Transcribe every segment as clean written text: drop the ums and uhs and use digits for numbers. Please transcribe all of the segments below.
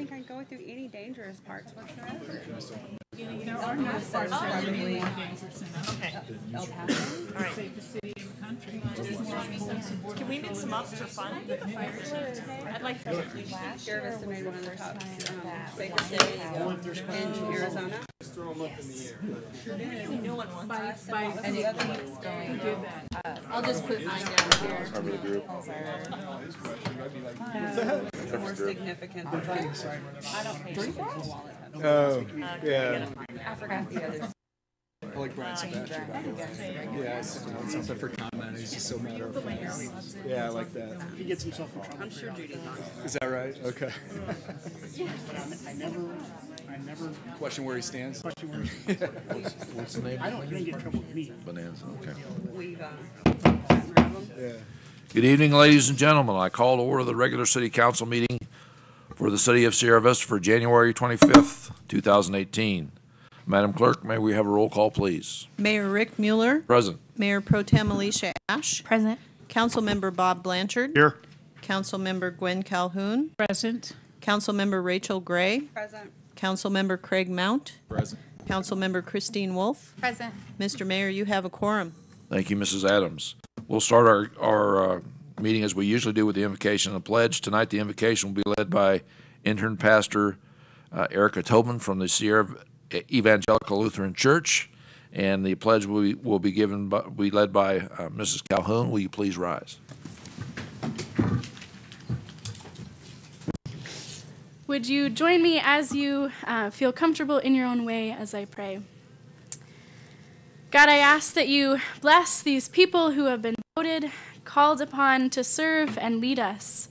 think I'd go through any dangerous parts whatsoever. There are no parts that are really more dangerous than others. Okay. El Paso. All right. Safest city in the country. Can we mix them up for fun? I'd like to. Sierra Vista made one of the top safest cities in Arizona. No one wants it. And the other one's going. I'll just put mine down here. More significant than drugs. I don't pay for a wallet. Oh, yeah. I forgot the others. I like Brian Sebastian, by the way. Yeah, something for comment. He's just so matter of fact. Yeah, I like that. He gets himself in trouble. I'm sure Judy's on. Is that right? Okay. I never Question where he stands? question where he What's the name? I don't get in trouble with me. Bonanza. Okay. We've gotten rid of them. Yeah. Good evening, ladies and gentlemen. I call to order the regular city council meeting for the city of Sierra Vista for January 25th, 2018. Madam Clerk, may we have a roll call, please? Mayor Rick Mueller. Present. Mayor Pro Tem Alicia Ash. Present. Councilmember Bob Blanchard. Here. Councilmember Gwen Calhoun. Present. Councilmember Rachel Gray. Present. Councilmember Craig Mount. Present. Councilmember Christine Wolf. Present. Mr. Mayor, you have a quorum. Thank you, Mrs. Adams. We'll start our meeting as we usually do with the invocation and the pledge. Tonight, the invocation will be led by intern pastor Erica Tobin from the Sierra Evangelical Lutheran Church, and the pledge will be led by Mrs. Calhoun. Will you please rise? Would you join me as you feel comfortable in your own way as I pray? God, I ask that you bless these people who have been voted, called upon to serve and lead us.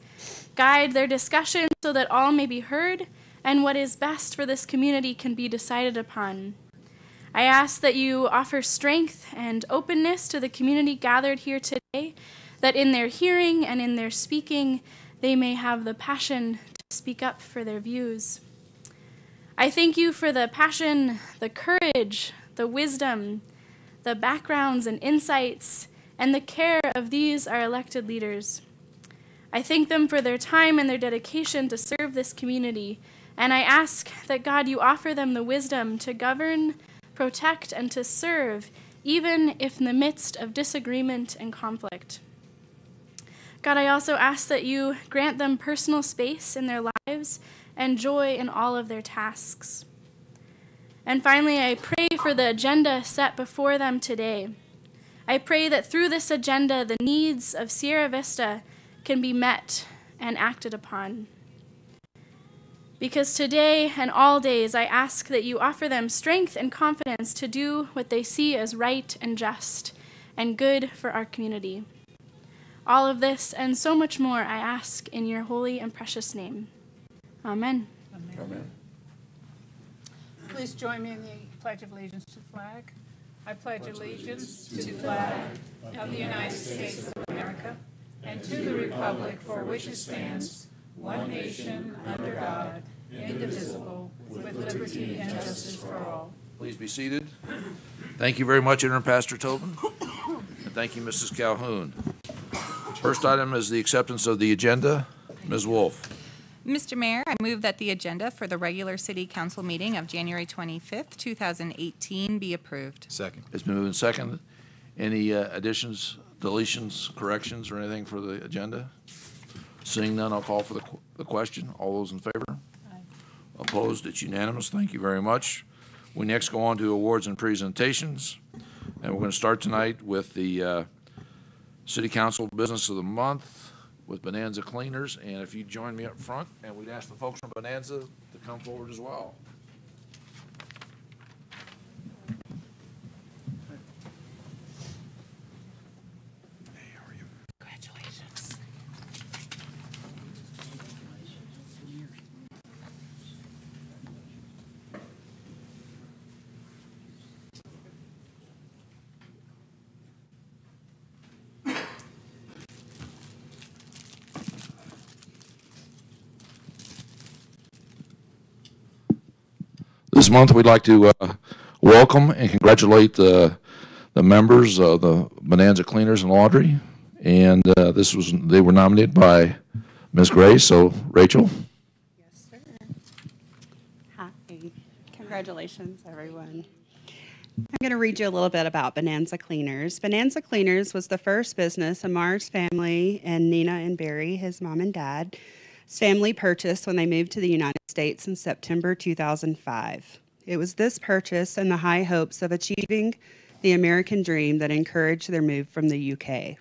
Guide their discussion so that all may be heard and what is best for this community can be decided upon. I ask that you offer strength and openness to the community gathered here today, that in their hearing and in their speaking, they may have the passion to speak up for their views. I thank you for the passion, the courage, the wisdom, the backgrounds and insights, and the care of these, our elected leaders. I thank them for their time and their dedication to serve this community, and I ask that, God, you offer them the wisdom to govern, protect, and to serve, even if in the midst of disagreement and conflict. God, I also ask that you grant them personal space in their lives and joy in all of their tasks. And finally, I pray for the agenda set before them today. I pray that through this agenda, the needs of Sierra Vista can be met and acted upon. Because today and all days, I ask that you offer them strength and confidence to do what they see as right and just and good for our community. All of this and so much more I ask in your holy and precious name. Amen. Amen. Please join me in the Pledge of Allegiance to the flag. I pledge allegiance to the flag of the United States of America and to the republic for which it stands, one nation, under God, indivisible, with liberty and justice for all. Please be seated. Thank you very much, intern pastor Tobin, and thank you, Mrs. Calhoun. First item is the acceptance of the agenda. Ms. Wolf. Mr. Mayor, I move that the agenda for the regular city council meeting of January 25th, 2018 be approved. Second. It's been moved and seconded. Any additions, deletions, corrections, or anything for the agenda? Seeing none, I'll call for the question. All those in favor? Aye. Opposed? It's unanimous. Thank you very much. We next go on to awards and presentations. And we're going to start tonight with the City Council Business of the Month with Bonanza Cleaners. And if you join me up front, and we'd ask the folks from Bonanza to come forward as well. Congratulations. This month, we'd like to welcome and congratulate the members of the Bonanza Cleaners and Laundry. And they were nominated by Ms. Gray. So, Rachel. Yes, sir. Hi. Congratulations, everyone. I'm going to read you a little bit about Bonanza Cleaners. Bonanza Cleaners was the first business Amar's family and Nina and Barry, his mom and dad's family, purchased when they moved to the United States in September 2005. It was this purchase and the high hopes of achieving the American dream that encouraged their move from the UK.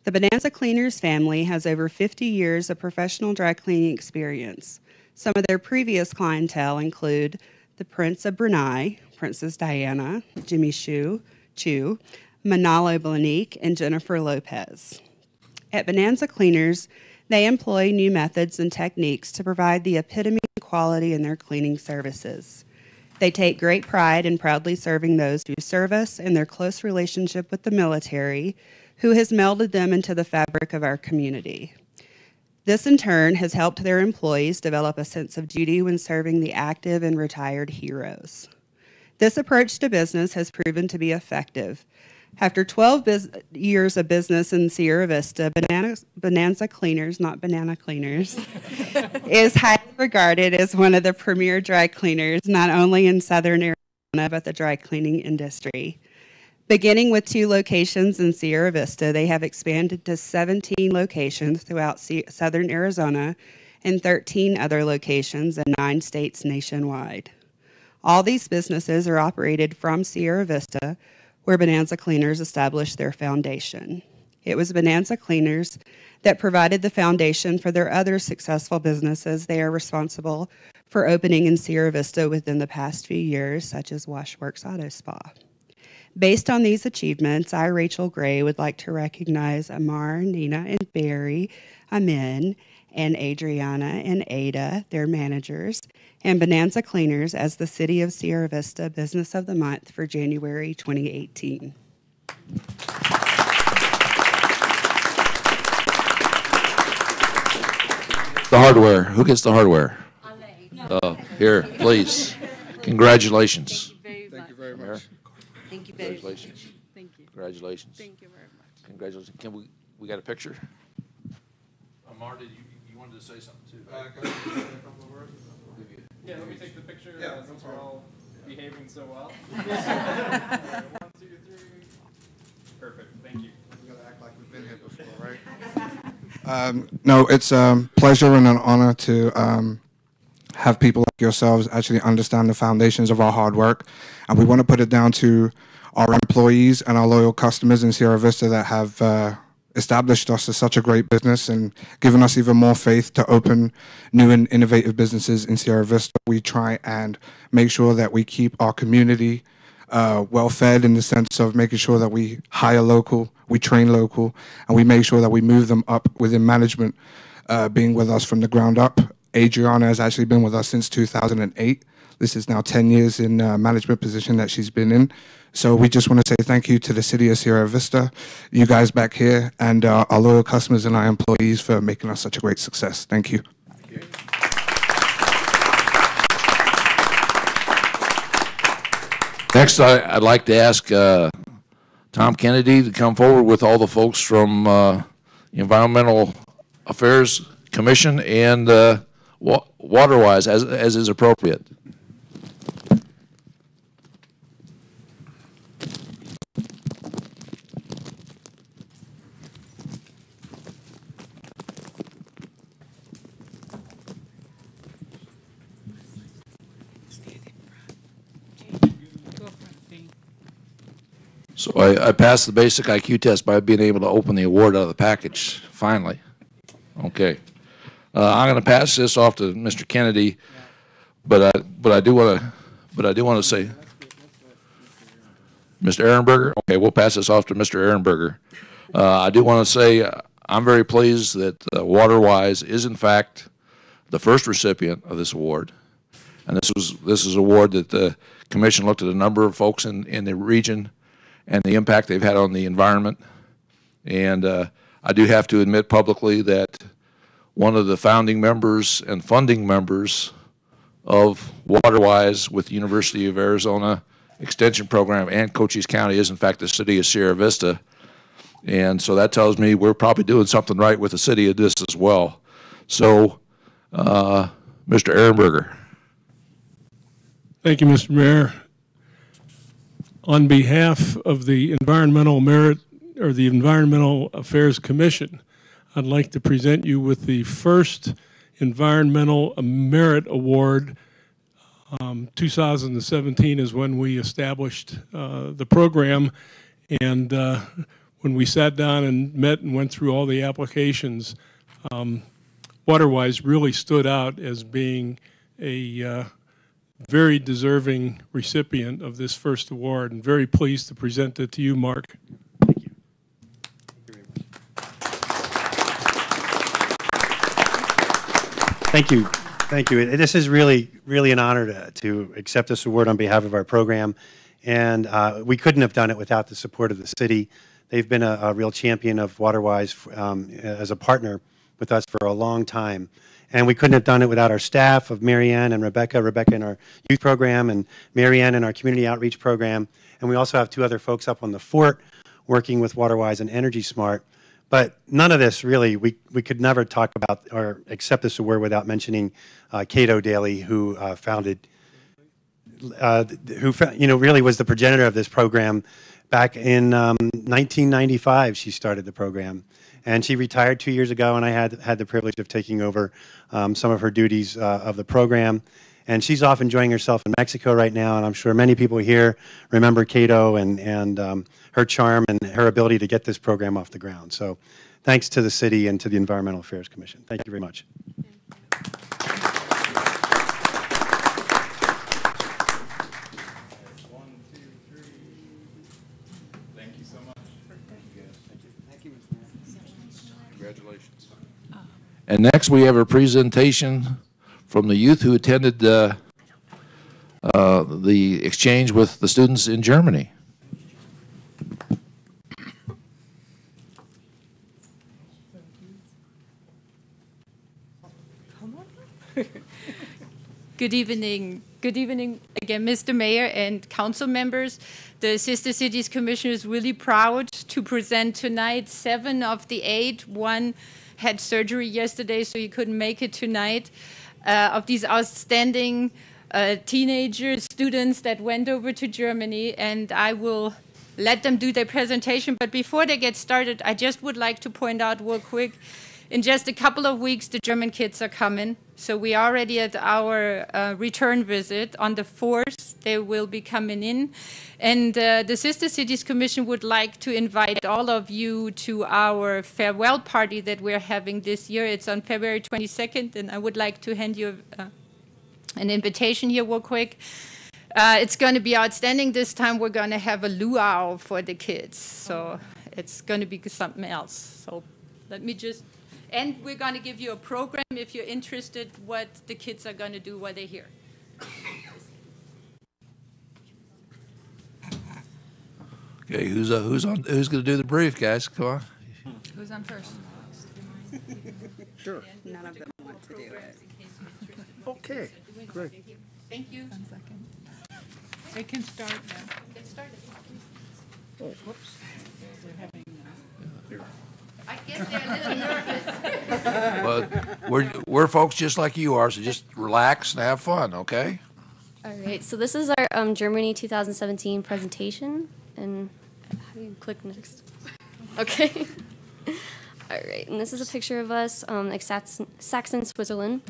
The Bonanza Cleaners family has over 50 years of professional dry cleaning experience. Some of their previous clientele include the Prince of Brunei, Princess Diana, Jimmy Chu, Manalo Blahnik, and Jennifer Lopez. At Bonanza Cleaners, they employ new methods and techniques to provide the epitome of quality in their cleaning services. They take great pride in proudly serving those who serve us and their close relationship with the military, who has melded them into the fabric of our community. This, in turn, has helped their employees develop a sense of duty when serving the active and retired heroes. This approach to business has proven to be effective. After 12 years of business in Sierra Vista, Bonanza Cleaners, not Banana Cleaners, is highly regarded as one of the premier dry cleaners, not only in Southern Arizona, but the dry cleaning industry. Beginning with 2 locations in Sierra Vista, they have expanded to 17 locations throughout Southern Arizona and 13 other locations in 9 states nationwide. All these businesses are operated from Sierra Vista, where Bonanza Cleaners established their foundation. It was Bonanza Cleaners that provided the foundation for their other successful businesses they are responsible for opening in Sierra Vista within the past few years, such as Washworks Auto Spa. Based on these achievements, I, Rachel Gray, would like to recognize Amar, Nina, and Barry, Amin, and Adriana and Ada, their managers, and Bonanza Cleaners as the City of Sierra Vista Business of the Month for January 2018. The hardware. Who gets the hardware? Here, please. Congratulations. Thank you very much. Thank you very much. Congratulations. Thank you. Congratulations. Thank you very much. Congratulations. Can we got a picture? Amar, did you wanted to say something too? Yeah, let me take the picture since we're all behaving so well. 1, 2, 3. Perfect. Thank you. We gotta act like we've been here before, right? No, it's a pleasure and an honor to have people like yourselves actually understand the foundations of our hard work. And we want to put it down to our employees and our loyal customers in Sierra Vista that have established us as such a great business and given us even more faith to open new and innovative businesses in Sierra Vista. We try and make sure that we keep our community well fed in the sense of making sure that we hire local, we train local, and we make sure that we move them up within management, being with us from the ground up. Adriana has actually been with us since 2008. This is now 10 years in management position that she's been in. So we just want to say thank you to the City of Sierra Vista, you guys back here, and our loyal customers and our employees for making us such a great success. Thank you. Thank you. Next, I'd like to ask Tom Kennedy to come forward with all the folks from the Environmental Affairs Commission and WaterWise, as is appropriate. So I passed the basic IQ test by being able to open the award out of the package, finally. Okay. I'm going to pass this off to Mr. Kennedy, but I do want to say, Mr. Ehrenberger. Okay, we'll pass this off to Mr. Ehrenberger. I do want to say I'm very pleased that WaterWise is in fact the first recipient of this award, and this is an award that the commission looked at a number of folks in the region and the impact they've had on the environment, and I do have to admit publicly that one of the founding members and funding members of WaterWise with the University of Arizona Extension Program and Cochise County is in fact the City of Sierra Vista. And so that tells me we're probably doing something right with the city of this as well. So, Mr. Ehrenberger. Thank you, Mr. Mayor. On behalf of the Environmental Merit or the Environmental Affairs Commission, I'd like to present you with the first Environmental Merit Award. 2017 is when we established the program, and when we sat down and met and went through all the applications, WaterWise really stood out as being a very deserving recipient of this first award, and very pleased to present it to you, Mark. Thank you. Thank you. Thank you. This is really an honor to accept this award on behalf of our program, and we couldn't have done it without the support of the city. They've been a real champion of WaterWise as a partner with us for a long time. And we couldn't have done it without our staff of Marianne and Rebecca in our youth program and Marianne in our community outreach program. And we also have two other folks up on the fort working with WaterWise and Energy Smart. But none of this really, we could never talk about or accept this award without mentioning Cato Daly, who really was the progenitor of this program. Back in 1995, she started the program. And she retired 2 years ago, and I had the privilege of taking over some of her duties of the program. And she's off enjoying herself in Mexico right now, and I'm sure many people here remember Cato and her charm and her ability to get this program off the ground. So thanks to the city and to the Environmental Affairs Commission. Thank you very much. Congratulations. And next we have a presentation from the youth who attended the exchange with the students in Germany. Good evening. Good evening again, Mr. Mayor and council members. The Sister Cities Commission is really proud to present tonight 7 of the 8. One had surgery yesterday, so he couldn't make it tonight. Of these outstanding teenagers, students that went over to Germany, and I will let them do their presentation. But before they get started, I just would like to point out real quick, in just a couple of weeks, the German kids are coming. So we are already at our return visit. On the 4th, they will be coming in. And the Sister Cities Commission would like to invite all of you to our farewell party that we're having this year. It's on February 22nd, and I would like to hand you an invitation here real quick. It's going to be outstanding this time. We're going to have a luau for the kids. So it's going to be something else. So let me just... And we're going to give you a program if you're interested what the kids are going to do while they're here. Okay, who's going to do the brief, guys? Come on. Who's on first? Sure. None of them want to do it. Okay, great. Thank you. 1 second. They can start now. Get started. Oh, whoops. We're having I guess they're a little nervous. But we're folks just like you are, so just relax and have fun, okay? All right, so this is our Germany 2017 presentation, and how do you click next? Okay. All right, and this is a picture of us like Sachsen, Switzerland.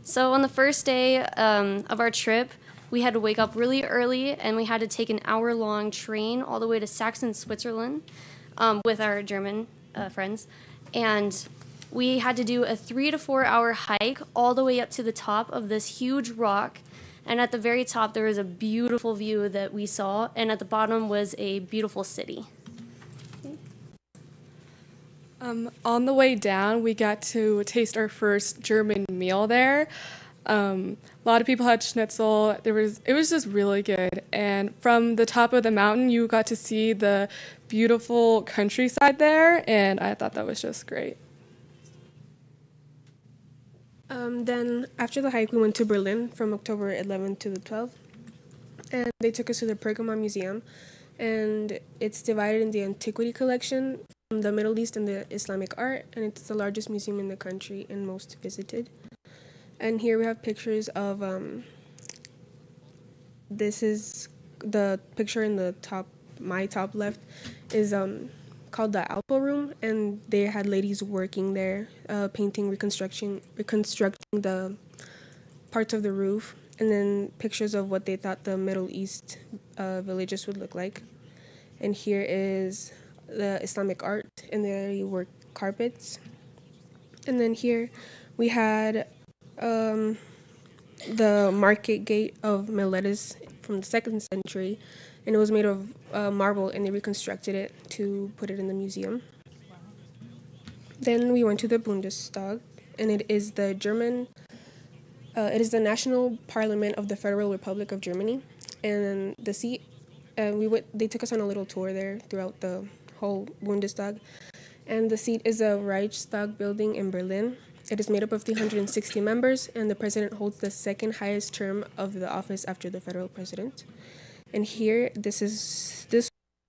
So on the first day of our trip, we had to wake up really early, and we had to take an hour-long train all the way to Sachsen, Switzerland with our German friends, and we had to do a 3 to 4 hour hike all the way up to the top of this huge rock, and at the very top there was a beautiful view that we saw, and at the bottom was a beautiful city. On the way down, we got to taste our first German meal there. A lot of people had schnitzel. It was just really good. And from the top of the mountain, you got to see the beautiful countryside there, and I thought that was just great. Then after the hike, we went to Berlin from October 11th to the 12th, and they took us to the Pergamon Museum, and it's divided in the antiquity collection from the Middle East and the Islamic art, and it's the largest museum in the country and most visited. And here we have pictures of this is the picture in the top, my top left, is called the Alpha Room, and they had ladies working there, painting, reconstructing the parts of the roof, and then pictures of what they thought the Middle East villages would look like. And here is the Islamic art, and they work carpets. And then here we had the market gate of Miletus from the 2nd century, and it was made of marble, and they reconstructed it to put it in the museum. Then we went to the Bundestag, and it is the national parliament of the Federal Republic of Germany, and the seat. They took us on a little tour there throughout the whole Bundestag, and the seat is a Reichstag building in Berlin. It is made up of 360 members, and the president holds the second highest term of the office after the federal president. And here, this was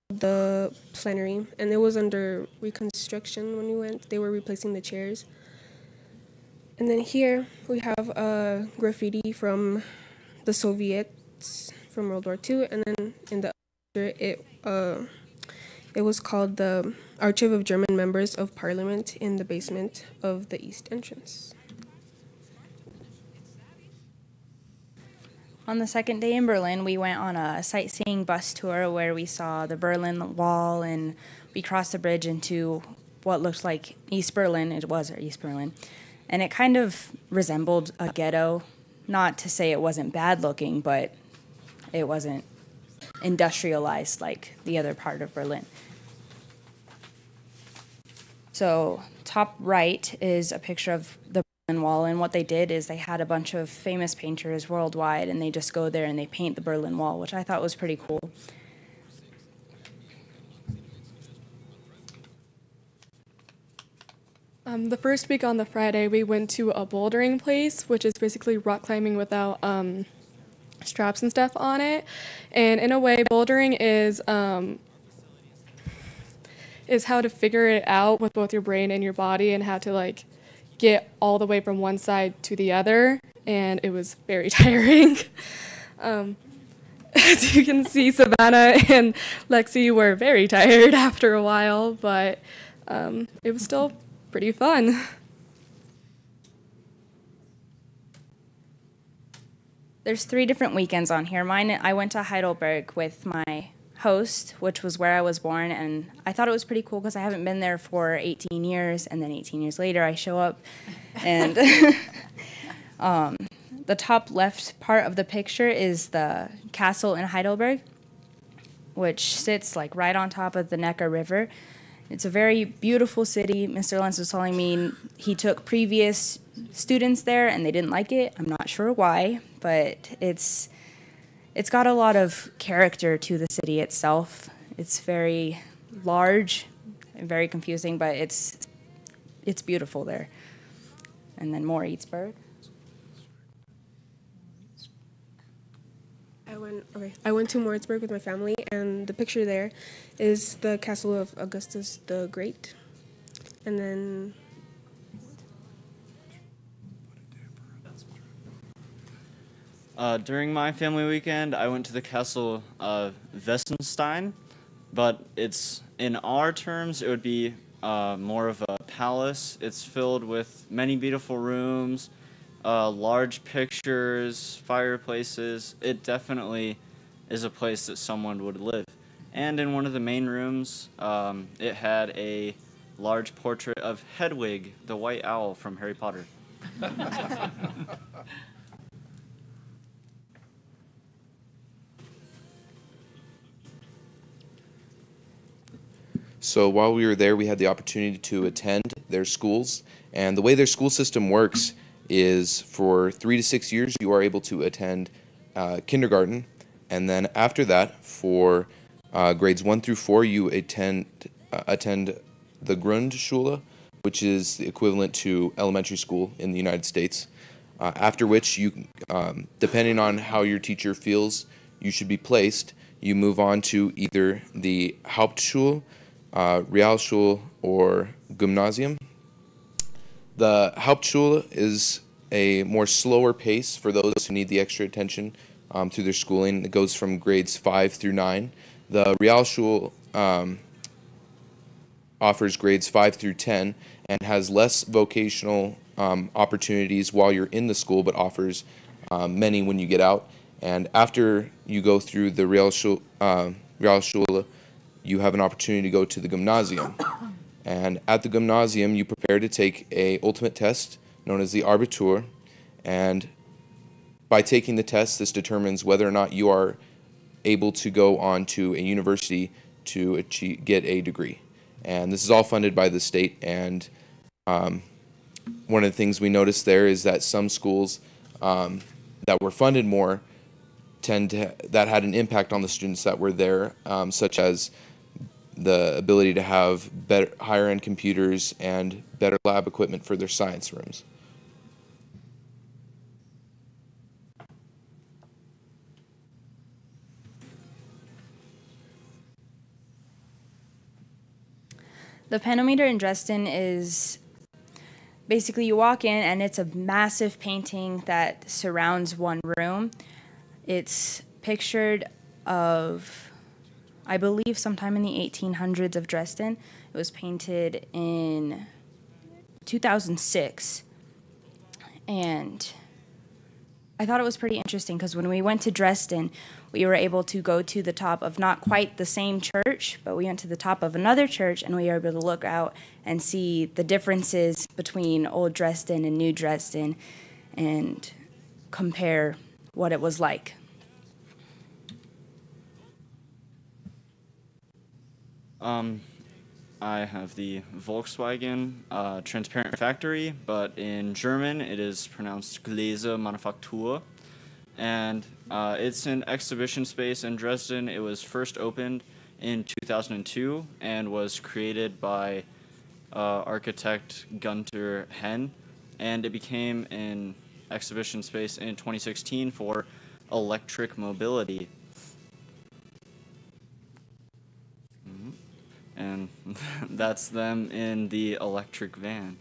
the plenary, and it was under reconstruction when we went. They were replacing the chairs. And then here we have a graffiti from the Soviets from World War II, and then in the it was called the Archive of German Members of Parliament in the basement of the East entrance. On the second day in Berlin, we went on a sightseeing bus tour where we saw the Berlin Wall, and we crossed the bridge into what looked like East Berlin. It was East Berlin. And it kind of resembled a ghetto. Not to say it wasn't bad looking, but it wasn't industrialized like the other part of Berlin. So top right is a picture of the Berlin Wall, and what they did is they had a bunch of famous painters worldwide, and they just go there and they paint the Berlin Wall, which I thought was pretty cool. The first week on the Friday, we went to a bouldering place, which is basically rock climbing without straps and stuff on it. And in a way, bouldering is how to figure it out with both your brain and your body, and how to like get all the way from one side to the other. And it was very tiring. As you can see, Savannah and Lexi were very tired after a while, but it was still pretty fun. There's 3 different weekends on here. Mine, I went to Heidelberg with my host, which was where I was born, and I thought it was pretty cool because I haven't been there for 18 years, and then 18 years later I show up, and the top left part of the picture is the castle in Heidelberg, which sits like right on top of the Neckar River. It's a very beautiful city. Mr. Lenz was telling me he took previous students there and they didn't like it. I'm not sure why, but it's got a lot of character to the city itself. It's very large and very confusing, but it's beautiful there. And then Moritzburg. I went to Moritzburg with my family, and the picture there is the castle of Augustus the Great. And then during my family weekend, I went to the castle of Wesenstein, but it's, in our terms, it would be more of a palace. It's filled with many beautiful rooms, large pictures, fireplaces. It definitely is a place that someone would live. And in one of the main rooms, it had a large portrait of Hedwig, the white owl from Harry Potter. So while we were there, we had the opportunity to attend their schools. And the way their school system works is for 3 to 6 years, you are able to attend kindergarten. And then after that, for grades 1 through 4, you attend the Grundschule, which is the equivalent to elementary school in the United States. After which, you, depending on how your teacher feels you should be placed, you move on to either the Hauptschule, Realschule, or Gymnasium. The Hauptschule is a more slower pace for those who need the extra attention through their schooling. It goes from grades 5 through 9. The Realschule offers grades 5 through 10 and has less vocational opportunities while you're in the school, but offers many when you get out. And after you go through the Realschule, you have an opportunity to go to the Gymnasium. And at the Gymnasium, you prepare to take a ultimate test known as the Abitur. And by taking the test, this determines whether or not you are able to go on to a university to get a degree. And this is all funded by the state. And one of the things we noticed there is that some schools that were funded more that had an impact on the students that were there, such as the ability to have better, higher-end computers and better lab equipment for their science rooms. The Panometer in Dresden is basically you walk in and it's a massive painting that surrounds one room. It's pictured of, I believe, sometime in the 1800s of Dresden. It was painted in 2006. And I thought it was pretty interesting because when we went to Dresden, we were able to go to the top of not quite the same church, but we went to the top of another church and we were able to look out and see the differences between Old Dresden and New Dresden and compare what it was like. I have the Volkswagen Transparent Factory, but in German it is pronounced Gläser Manufaktur. And it's an exhibition space in Dresden. It was first opened in 2002 and was created by architect Gunther Henn. And it became an exhibition space in 2016 for electric mobility. And that's them in the electric van.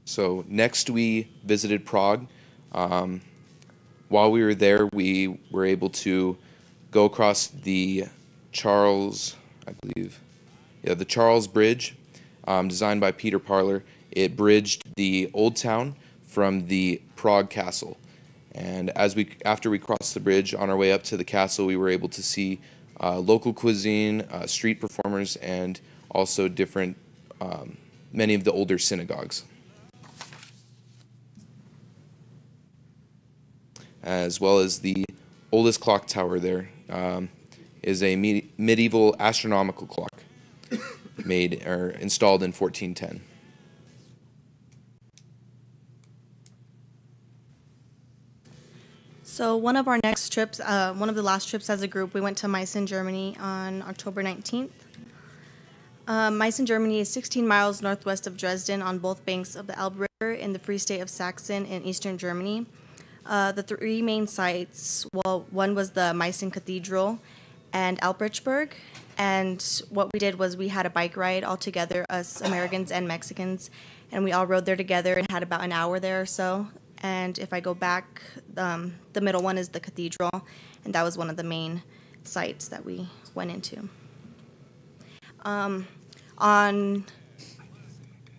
So next we visited Prague. While we were there, we were able to go across the Charles, the Charles Bridge, designed by Peter Parler. It bridged the Old Town from the Prague Castle. And after we crossed the bridge on our way up to the castle, we were able to see local cuisine, street performers, and also many of the older synagogues. As well as the oldest clock tower there is a medieval astronomical clock installed in 1410. So one of our next trips, one of the last trips as a group, we went to Meissen, Germany on October 19th. Meissen, Germany is 16 miles northwest of Dresden on both banks of the Elbe River in the Free State of Saxon in eastern Germany. The three main sites, well, one was the Meissen Cathedral and Alprechtberg. And what we did was we had a bike ride all together, us Americans and Mexicans, and we all rode there together and had about an hour there or so. And if I go back, the middle one is the cathedral, and that was one of the main sites that we went into. On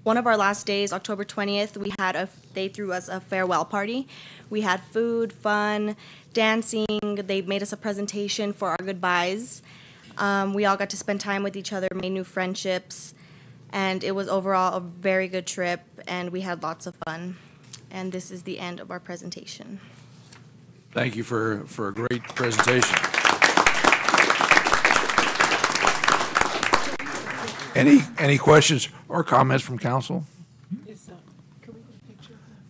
one of our last days, October 20th, they threw us a farewell party. We had food, fun, dancing. They made us a presentation for our goodbyes. We all got to spend time with each other, made new friendships, and it was overall a very good trip, and we had lots of fun. And this is the end of our presentation. Thank you for a great presentation. Any questions or comments from council?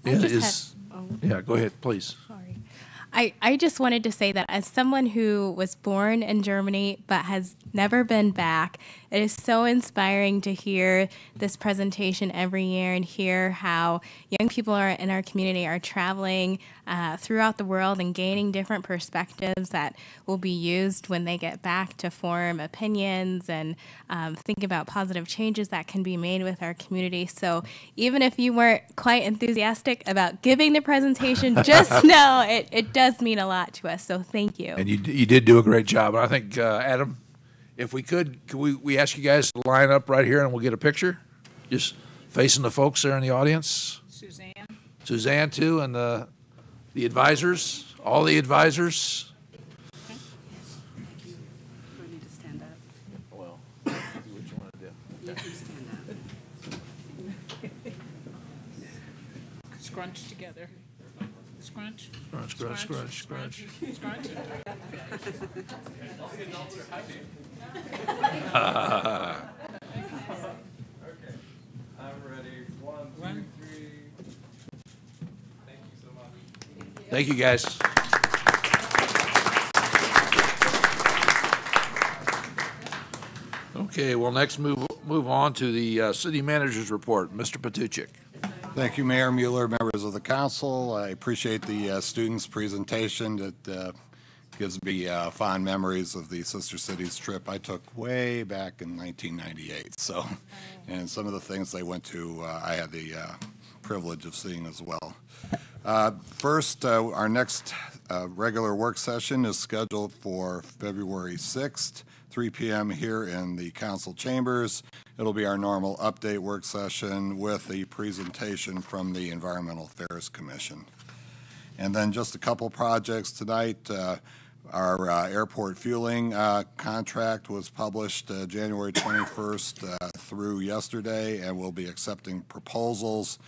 Yeah, go ahead, please. I just wanted to say that as someone who was born in Germany but has never been back, It is so inspiring to hear this presentation every year and hear how young people in our community are traveling throughout the world and gaining different perspectives that will be used when they get back to form opinions and think about positive changes that can be made with our community. So even if you weren't quite enthusiastic about giving the presentation, just know it does mean a lot to us. So thank you. And you did do a great job. I think, Adam, if we could we ask you guys to line up right here and we'll get a picture? Just facing the folks there in the audience. Suzanne, too, and the advisors, all the advisors. Well, what you want to do. You can stand up. Scrunch together. Scrunch. Scrunch, scrunch, scrunch, scrunch. Scrunch. All the adults are happy. Okay, I'm ready. 1, 2, 3. Thank you so much. Thank you, guys. Okay, well, next move on to the city manager's report. Mr. Patuchik. Thank you, Mayor Mueller, members of the council. I appreciate the students' presentation. That gives me fond memories of the Sister Cities trip I took way back in 1998. So, and some of the things they went to, I had the privilege of seeing as well. First, our next regular work session is scheduled for February 6th, 3 p.m. here in the council chambers. It'll be our normal update work session with the presentation from the Environmental Affairs Commission. And then just a couple projects tonight. Our airport fueling contract was published January 21st through yesterday, and we'll be accepting proposals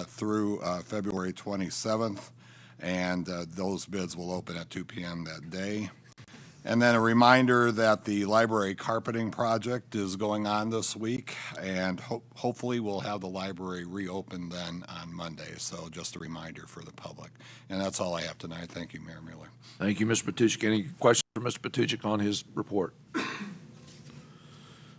through February 27th, and those bids will open at 2 p.m. that day. And then a reminder that the library carpeting project is going on this week, and hopefully we'll have the library reopened then on Monday. So just a reminder for the public. And that's all I have tonight. Thank you, Mayor Mueller. Thank you, Mr. Patuchik. Any questions for Mr. Patuchik on his report?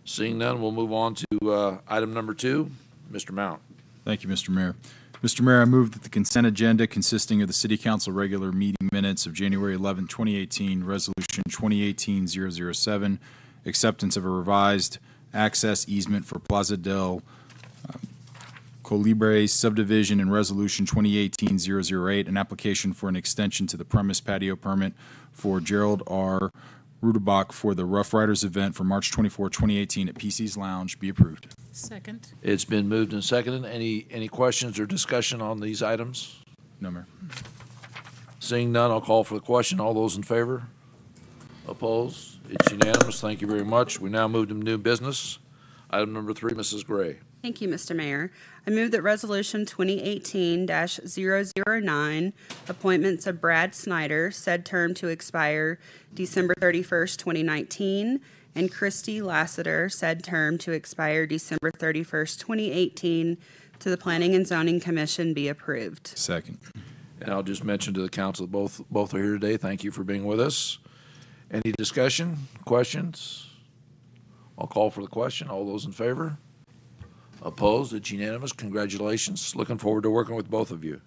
Seeing none, we'll move on to item number 2. Mr. Mount. Thank you, Mr. Mayor. Mr. Mayor, I move that the consent agenda consisting of the City Council regular meeting minutes of January 11, 2018, Resolution 2018-007, acceptance of a revised access easement for Plaza del Colibre subdivision, and Resolution 2018-008, an application for an extension to the premise patio permit for Gerald R. Rudebach for the Rough Riders event for March 24, 2018 at PC's Lounge be approved. Second. It's been moved and seconded. Any questions or discussion on these items? No, Mayor. Seeing none, I'll call for the question. All those in favor? Opposed? It's unanimous. Thank you very much. We now move to new business. Item number 3, Mrs. Gray. Thank you, Mr. Mayor. I move that Resolution 2018-009, appointments of Brad Snyder, said term to expire December 31st, 2019, and Christy Lassiter, said term to expire December 31st, 2018, to the Planning and Zoning Commission be approved. Second. And I'll just mention to the council, both are here today. Thank you for being with us. Any discussion, questions? I'll call for the question. All those in favor? Opposed? It's unanimous. Congratulations. Looking forward to working with both of you.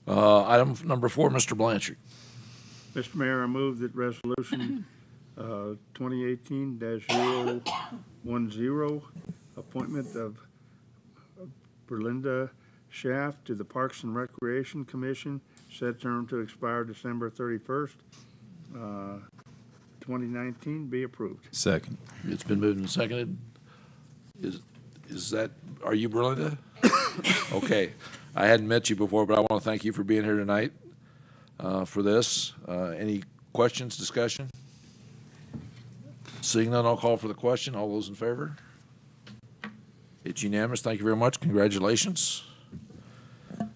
Item number 4, Mr. Blanchard. Mr. Mayor, I move that resolution 2018-010, appointment of Berlinda Schaff to the Parks and Recreation Commission, said term to expire December 31st, 2019, be approved. Second. It's been moved and seconded. Is that, are you Berlinda? Okay. I hadn't met you before, but I want to thank you for being here tonight for this. Any questions, discussion? Seeing none, I'll call for the question. All those in favor? It's unanimous. Thank you very much. Congratulations.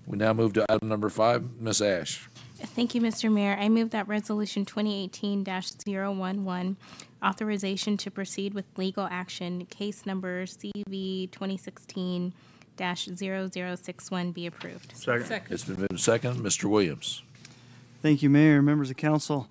We now move to item number 5, Ms. Ash. Thank you, Mr. Mayor. I move that Resolution 2018-011, authorization to proceed with legal action, case number CV 2016-0061 be approved. Second. It's been moved and seconded. Mr. Williams. Thank you, Mayor, members of council.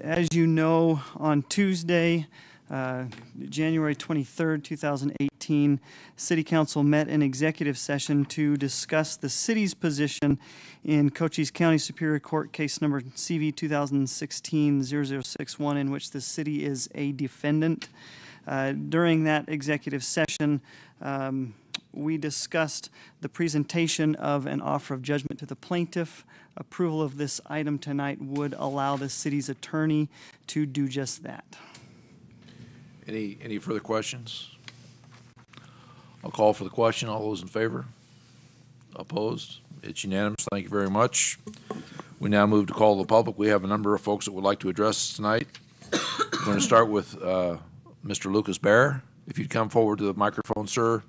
As you know, on Tuesday, January 23rd, 2018, City Council met in executive session to discuss the city's position in Cochise County Superior Court case number CV 2016-0061, in which the city is a defendant. During that executive session, we discussed the presentation of an offer of judgment to the plaintiff. Approval of this item tonight would allow the city's attorney to do just that. Any further questions? I'll call for the question. All those in favor? Opposed? It's unanimous. Thank you very much. We now move to call the public. We have a number of folks that would like to address us tonight. We're going to start with Mr. Lucas Bear. If you'd come forward to the microphone, sir.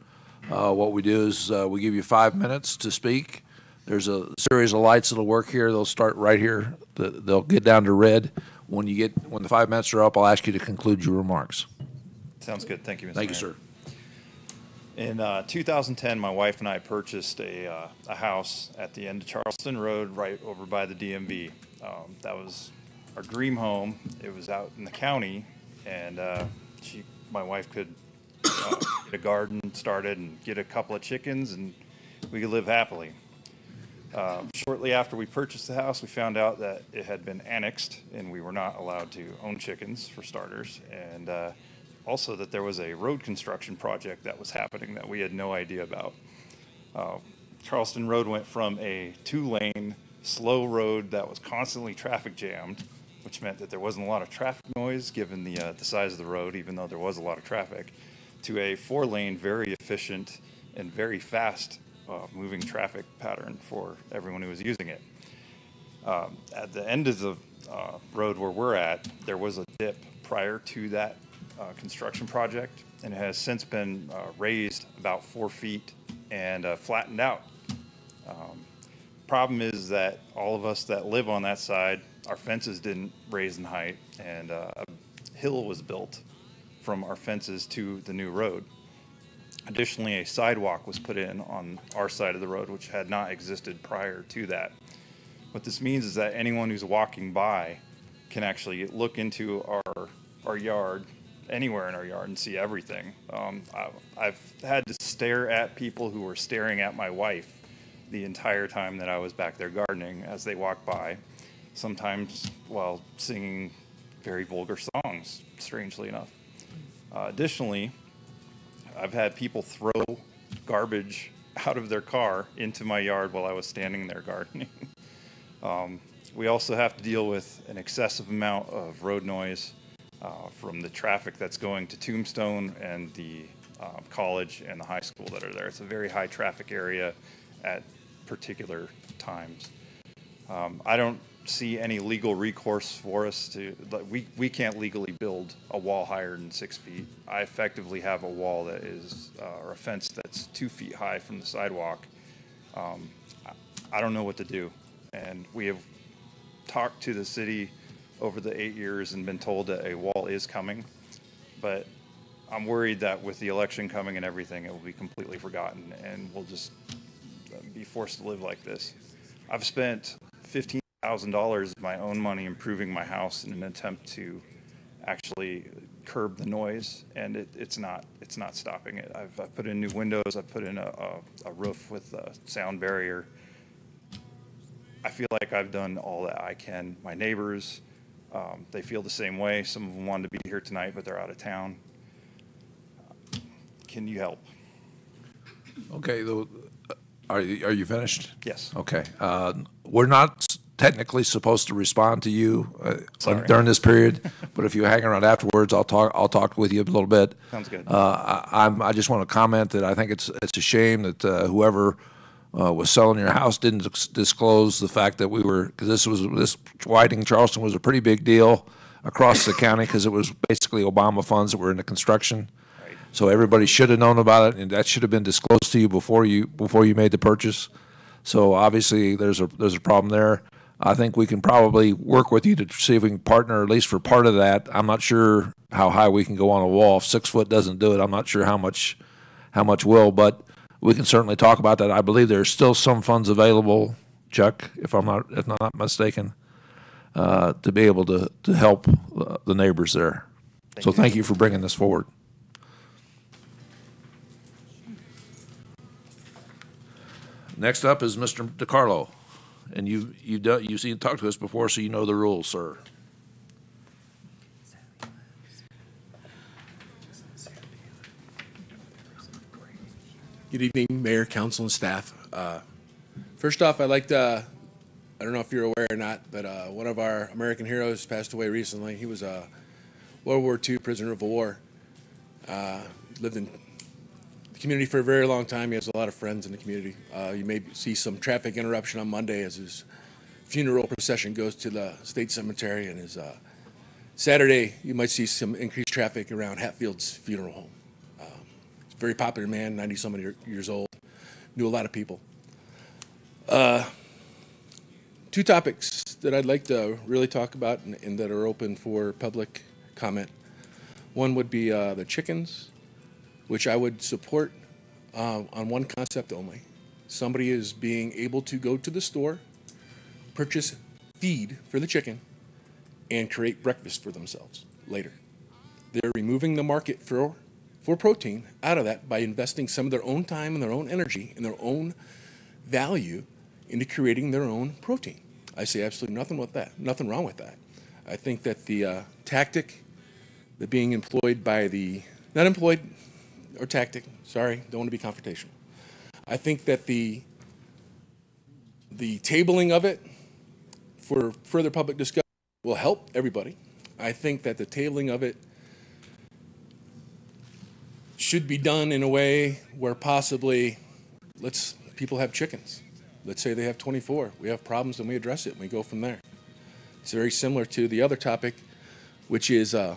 What we do is we give you 5 minutes to speak. There's a series of lights that'll work here. They'll start right here. They'll get down to red. When the 5 minutes are up, I'll ask you to conclude your remarks. Sounds good. Thank you, Mr. Thank Mayor. you, sir. In 2010, my wife and I purchased a house at the end of Charleston Road, right over by the DMV. That was our dream home. It was out in the county, and my wife could get a garden started and get a couple of chickens, and we could live happily. Shortly after we purchased the house, we found out that it had been annexed, and we were not allowed to own chickens, for starters, and also that there was a road construction project that was happening that we had no idea about. Charleston Road went from a 2-lane, slow road that was constantly traffic jammed, which meant that there wasn't a lot of traffic noise given the size of the road, even though there was a lot of traffic, to a 4-lane, very efficient and very fast moving traffic pattern for everyone who was using it. At the end of the road where we're at, there was a dip prior to that construction project, and it has since been raised about 4 feet and flattened out. Problem is that all of us that live on that side, our fences didn't raise in height, and a hill was built from our fences to the new road. Additionally, a sidewalk was put in on our side of the road, which had not existed prior to that. What this means is that anyone who's walking by can actually look into our yard, anywhere in our yard, and see everything. I've had to stare at people who were staring at my wife the entire time that I was back there gardening as they walk by, sometimes while singing very vulgar songs, strangely enough. Additionally, I've had people throw garbage out of their car into my yard while I was standing there gardening. We also have to deal with an excessive amount of road noise from the traffic that's going to Tombstone and the college and the high school that are there. It's a very high traffic area at particular times. I don't see any legal recourse for us to, we can't legally build a wall higher than 6 feet. I effectively have a wall that is, or a fence that's 2 feet high from the sidewalk. I don't know what to do. And we have talked to the city over the 8 years and been told that a wall is coming, but I'm worried that with the election coming and everything, it will be completely forgotten and we'll just be forced to live like this. I've spent $15,000 of my own money improving my house in an attempt to actually curb the noise, and it's not stopping it. I've put in new windows, I've put in a roof with a sound barrier. I feel like I've done all that I can. My neighbors, they feel the same way. Some of them wanted to be here tonight, but they're out of town. Can you help? Okay. Are you finished? Yes. Okay. We're not technically supposed to respond to you Sorry. during this period, but if you hang around afterwards, I'll talk with you a little bit. Sounds good. I just want to comment that I think it's a shame that whoever was selling your house didn't disclose the fact that we were, because this widening Charleston was a pretty big deal across the county, because it was basically Obama funds that were into construction. Right. So everybody should have known about it, and that should have been disclosed to you before you made the purchase. So obviously there's a problem there. I think we can probably work with you to see if we can partner at least for part of that. I'm not sure how high we can go on a wall. If 6 foot doesn't do it, I'm not sure how much will, but we can certainly talk about that. I believe there's still some funds available, Chuck, if I'm not mistaken, to be able to help the neighbors there. So thank you for bringing this forward. Next up is Mr. DiCarlo, and you've seen talked to us before, so you know the rules, sir. Good evening, Mayor, Council, and staff. First off, I'd like to, I don't know if you're aware or not, but one of our American heroes passed away recently. He was a World War II prisoner of war. Lived in the community for a very long time. He has a lot of friends in the community. You may see some traffic interruption on Monday as his funeral procession goes to the state cemetery, and his Saturday you might see some increased traffic around Hatfield's funeral home. He's a very popular man, 90-some years old, knew a lot of people. Two topics that I'd like to really talk about and that are open for public comment. One would be the chickens, which I would support on one concept only. Somebody is being able to go to the store, purchase feed for the chicken, and create breakfast for themselves later. They're removing the market for protein out of that by investing some of their own time and their own energy and their own value into creating their own protein. I say absolutely nothing with that, nothing wrong with that. I think that the tactic that being employed by the, not employed or tactic, sorry, don't want to be confrontational. I think that the tabling of it for further public discussion will help everybody. I think that the tabling of it should be done in a way where possibly people have chickens. Let's say they have 24. We have problems and we address it and we go from there. It's very similar to the other topic, which is the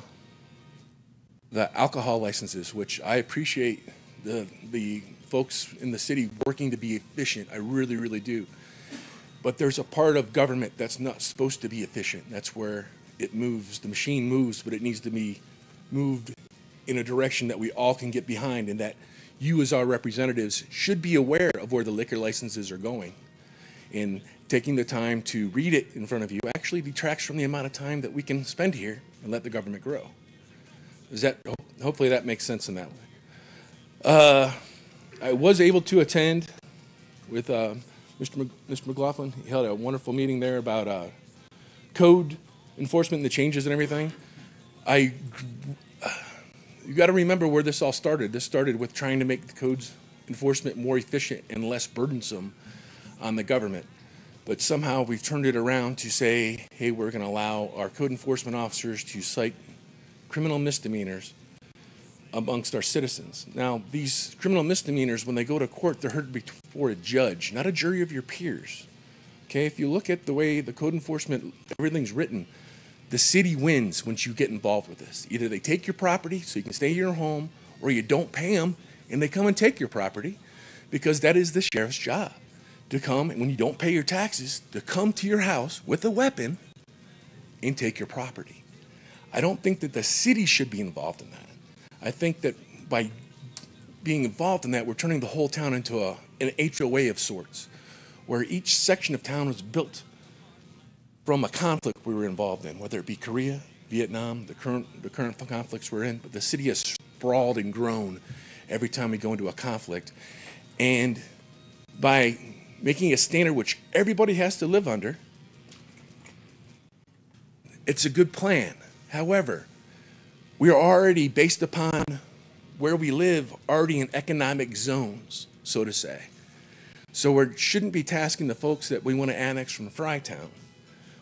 alcohol licenses, which I appreciate the folks in the city working to be efficient. I really, really do. But there's a part of government that's not supposed to be efficient. That's where it moves. The machine moves, but it needs to be moved in a direction that we all can get behind, and that you as our representatives should be aware of where the liquor licenses are going. And taking the time to read it in front of you actually detracts from the amount of time that we can spend here and let the government grow. Hopefully that makes sense in that way. I was able to attend with Mr. McLaughlin. He held a wonderful meeting there about code enforcement and the changes and everything. You got to remember where this all started. This started with trying to make the codes enforcement more efficient and less burdensome on the government. But somehow we've turned it around to say, hey, we're going to allow our code enforcement officers to cite criminal misdemeanors amongst our citizens. Now, these criminal misdemeanors, when they go to court, they're heard before a judge, not a jury of your peers. Okay, if you look at the way the code enforcement, everything's written, the city wins once you get involved with this. Either they take your property so you can stay in your home, or you don't pay them and they come and take your property, because that is the sheriff's job, to come, and when you don't pay your taxes, to come to your house with a weapon and take your property. I don't think that the city should be involved in that. I think that by being involved in that, we're turning the whole town into an HOA of sorts, where each section of town was built from a conflict we were involved in, whether it be Korea, Vietnam, the current conflicts we're in. But the city has sprawled and grown every time we go into a conflict. And by making a standard which everybody has to live under, it's a good plan. However, we are already, based upon where we live, already in economic zones, so to say. So we shouldn't be tasking the folks that we want to annex from Frytown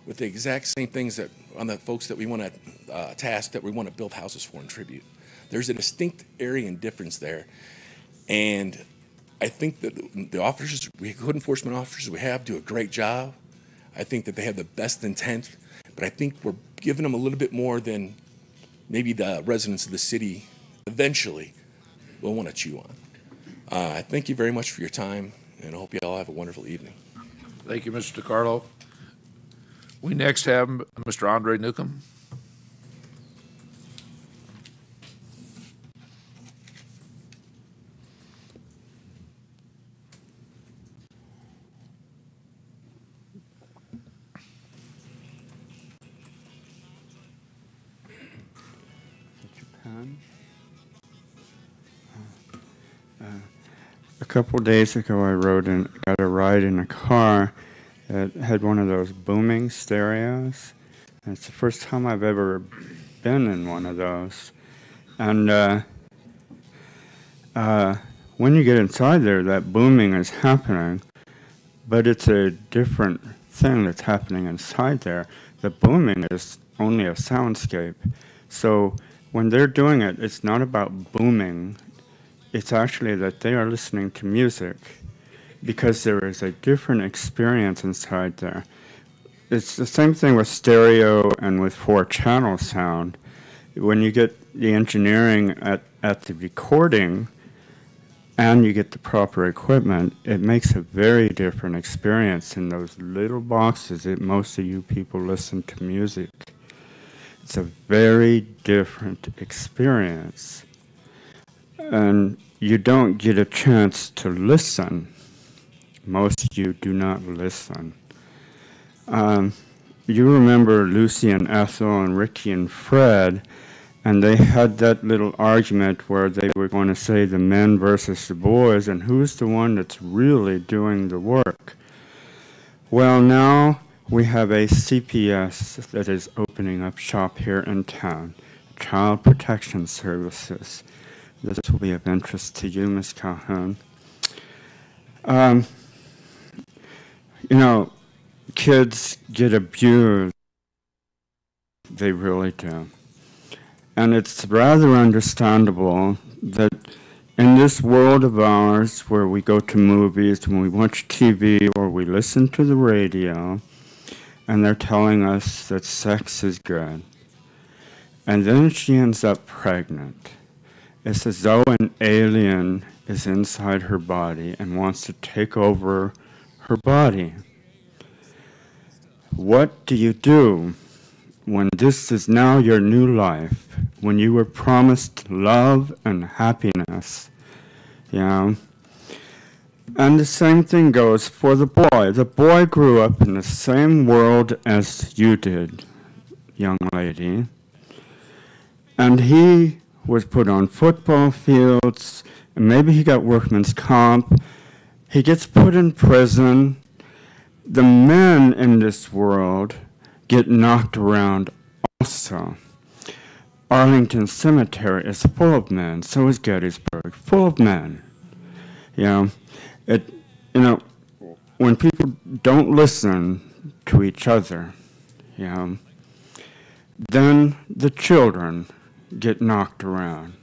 with the exact same things that on the folks that we want to task that we want to build houses for and tribute. There's a distinct area and difference there. And I think that the officers, code enforcement officers we have do a great job. I think that they have the best intent, but I think we're giving them a little bit more than maybe the residents of the city eventually will want to chew on. I thank you very much for your time, and I hope you all have a wonderful evening. Thank you, Mr. DiCarlo. We next have Mr. Andre Newcomb. A couple days ago, I got a ride in a car that had one of those booming stereos. And it's the first time I've ever been in one of those. And when you get inside there, that booming is happening, but it's a different thing that's happening inside there. The booming is only a soundscape. So when they're doing it, it's not about booming. It's actually that they are listening to music because there is a different experience inside there. It's the same thing with stereo and with 4-channel sound. When you get the engineering at the recording and you get the proper equipment, it makes a very different experience in those little boxes that most of you people listen to music. It's a very different experience. And you don't get a chance to listen. Most of you do not listen. You remember Lucy and Ethel and Ricky and Fred, and they had that little argument where they were going to say the men versus the boys, and who's the one that's really doing the work? Well, now we have a CPS that is opening up shop here in town, Child Protection Services. This will be of interest to you, Ms. Calhoun. You know, kids get abused. They really do. And it's rather understandable that in this world of ours where we go to movies, when we watch TV, or we listen to the radio, and they're telling us that sex is good, and then she ends up pregnant. It's as though an alien is inside her body and wants to take over her body. What do you do when this is now your new life, when you were promised love and happiness? You know? And the same thing goes for the boy. The boy grew up in the same world as you did, young lady. And he was put on football fields, and maybe he got workman's comp. He gets put in prison. The men in this world get knocked around also. Arlington Cemetery is full of men, so is Gettysburg, full of men. You know, when people don't listen to each other, you know, then the children get knocked around,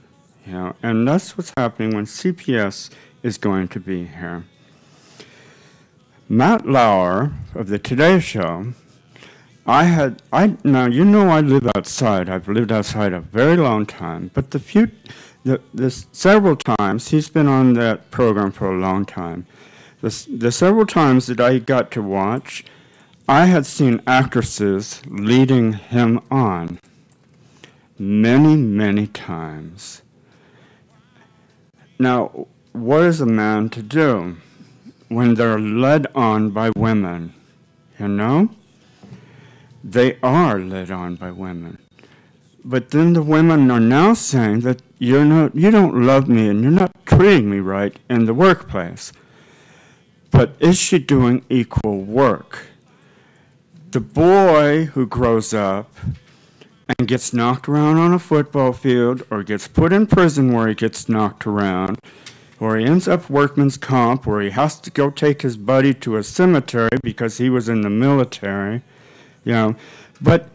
you know, and that's what's happening when CPS is going to be here. Matt Lauer of the Today Show, now you know I live outside. I've lived outside a very long time, but the several times he's been on that program for a long time. The several times that I got to watch, I had seen actresses leading him on. Many, many times. Now, what is a man to do when they're led on by women? You know? They are led on by women. But then the women are now saying that you don't love me and you're not treating me right in the workplace. But is she doing equal work? The boy who grows up and gets knocked around on a football field, or gets put in prison where he gets knocked around, or he ends up workman's comp, where he has to go take his buddy to a cemetery because he was in the military, you know. But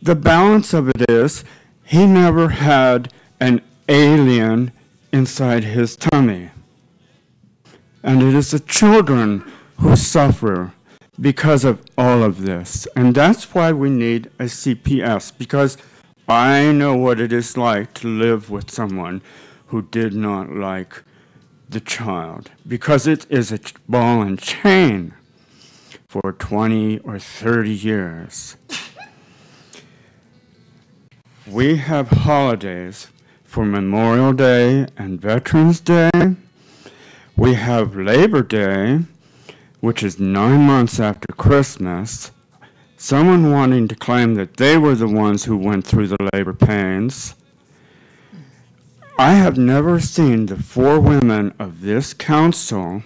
the balance of it is, he never had an alien inside his tummy. And it is the children who suffer because of all of this. And that's why we need a CPS, because I know what it is like to live with someone who did not like the child, because it is a ball and chain for 20 or 30 years. We have holidays for Memorial Day and Veterans Day. We have Labor Day, which is 9 months after Christmas, someone wanting to claim that they were the ones who went through the labor pains. I have never seen the 4 women of this council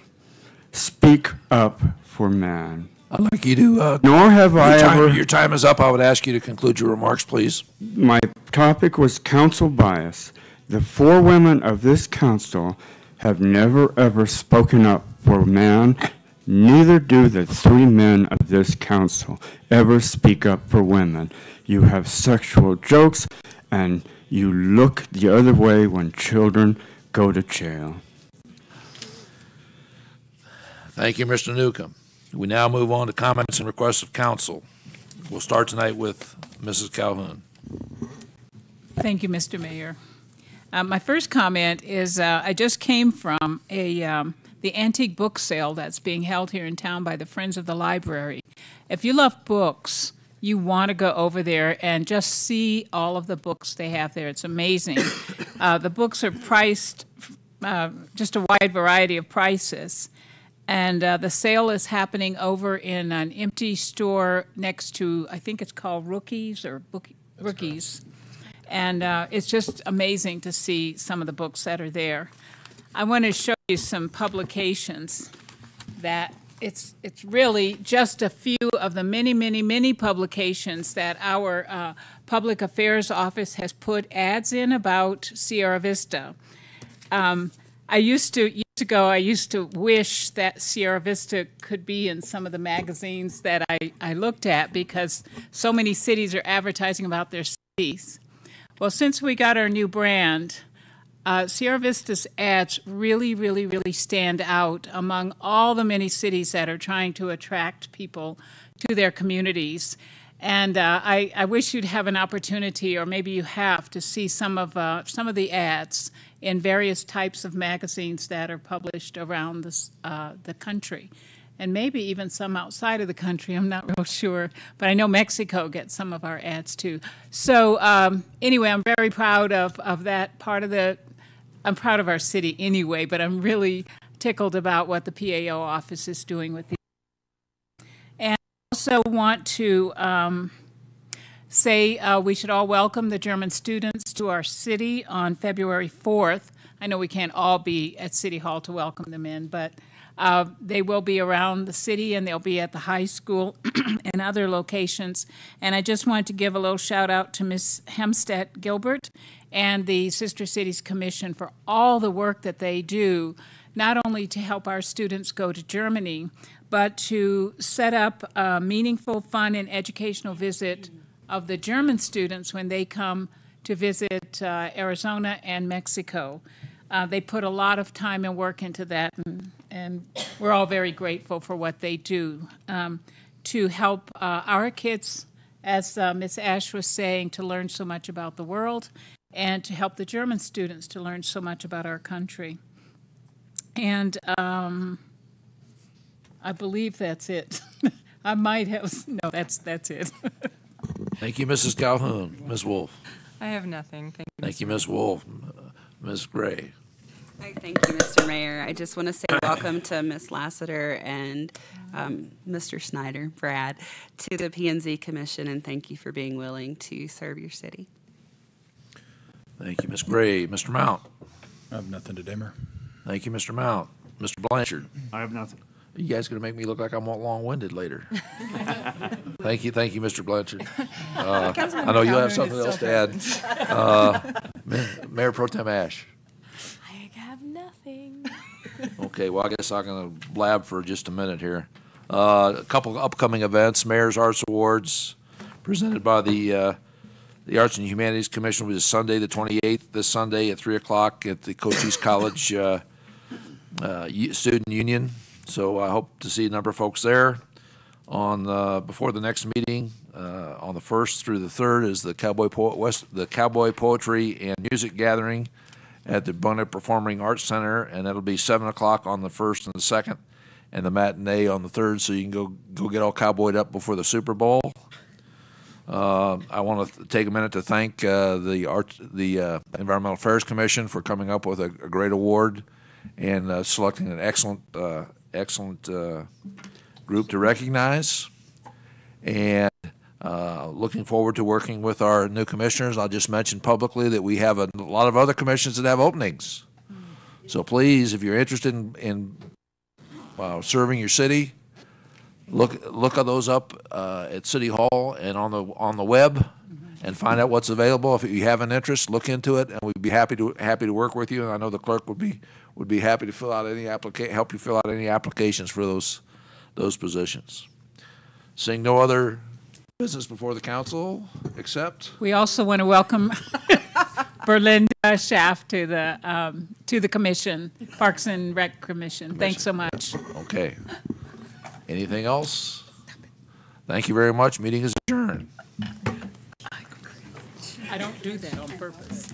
speak up for men. I'd like you to. Nor have I ever. Your time is up. I would ask you to conclude your remarks, please. My topic was council bias. The 4 women of this council have never ever spoken up for men. Neither do the 3 men of this council ever speak up for women. You have sexual jokes, and you look the other way when children go to jail. Thank you, Mr. Newcomb. We now move on to comments and requests of council. We'll start tonight with Mrs. Calhoun. Thank you, Mr. Mayor. My first comment is I just came from the antique book sale that's being held here in town by the Friends of the Library. If you love books, you want to go over there and just see all of the books they have there. It's amazing. The books are priced, just a wide variety of prices. And the sale is happening over in an empty store next to, I think it's called Rookies or Rookies. And it's just amazing to see some of the books that are there. I want to show you some publications that it's really just a few of the many, many, many publications that our Public Affairs Office has put ads in about Sierra Vista. Years ago, I used to wish that Sierra Vista could be in some of the magazines that I looked at because so many cities are advertising about their cities. Well, since we got our new brand, Sierra Vista's ads really, really, really stand out among all the many cities that are trying to attract people to their communities. And I wish you'd have an opportunity, or maybe you have, to see some of the ads in various types of magazines that are published around the country, and maybe even some outside of the country. I'm not real sure, but I know Mexico gets some of our ads too. So anyway, I'm very proud of that part of the. I'm proud of our city anyway, but I'm really tickled about what the PAO office is doing with these. And I also want to say we should all welcome the German students to our city on February 4th. I know we can't all be at City Hall to welcome them in, but they will be around the city, and they'll be at the high school and other locations. And I just wanted to give a little shout out to Ms. Hemstedt Gilbert and the Sister Cities Commission for all the work that they do, not only to help our students go to Germany, but to set up a meaningful, fun, and educational visit of the German students when they come to visit Arizona and Mexico. They put a lot of time and work into that, and we're all very grateful for what they do to help our kids, as Ms. Ash was saying, to learn so much about the world, and to help the German students to learn so much about our country. And I believe that's it. I might have, no, that's it. Thank you, Mrs. Calhoun. Ms. Wolf. I have nothing. Thank you, Ms. Wolf. Ms. Gray. Thank you, Mr. Mayor. I just want to say welcome to Ms. Lassiter and Mr. Snyder, Brad, to the P&Z Commission, and thank you for being willing to serve your city. Thank you, Ms. Gray. Mr. Mount. I have nothing today, Mayor. Thank you, Mr. Mount. Mr. Blanchard. I have nothing. You guys going to make me look like I'm long-winded later. Thank you, Mr. Blanchard. I know you'll have something else to add. Mayor Pro Tem Ash. I have nothing. Okay, well, I guess I'm going to blab for just a minute here. A couple upcoming events: Mayor's Arts Awards, presented by the Arts and Humanities Commission, which is Sunday the 28th, this Sunday at 3 o'clock at the Cochise College Student Union. So I hope to see a number of folks there. Before the next meeting, on the 1st through the 3rd, is the Cowboy Poetry and Music Gathering at the Bonnet Performing Arts Center, and that'll be 7 o'clock on the 1st and the 2nd, and the matinee on the 3rd, so you can go get all cowboyed up before the Super Bowl. I want to take a minute to thank the Environmental Affairs Commission for coming up with a great award and selecting an excellent group to recognize. And Looking forward to working with our new commissioners. I'll just mention publicly that we have a lot of other commissions that have openings. So please, if you're interested in serving your city, look at those up at City Hall and on the web, and find out what's available. If you have an interest, look into it, and we'd be happy to work with you. And I know the clerk would be happy to help you fill out any applications for those positions. Seeing no other business before the council, except We also want to welcome Berlinda Schaff to the commission, Parks and Rec Commission. Thanks so much. Okay. Anything else? Thank you very much. Meeting is adjourned. I don't do that on purpose.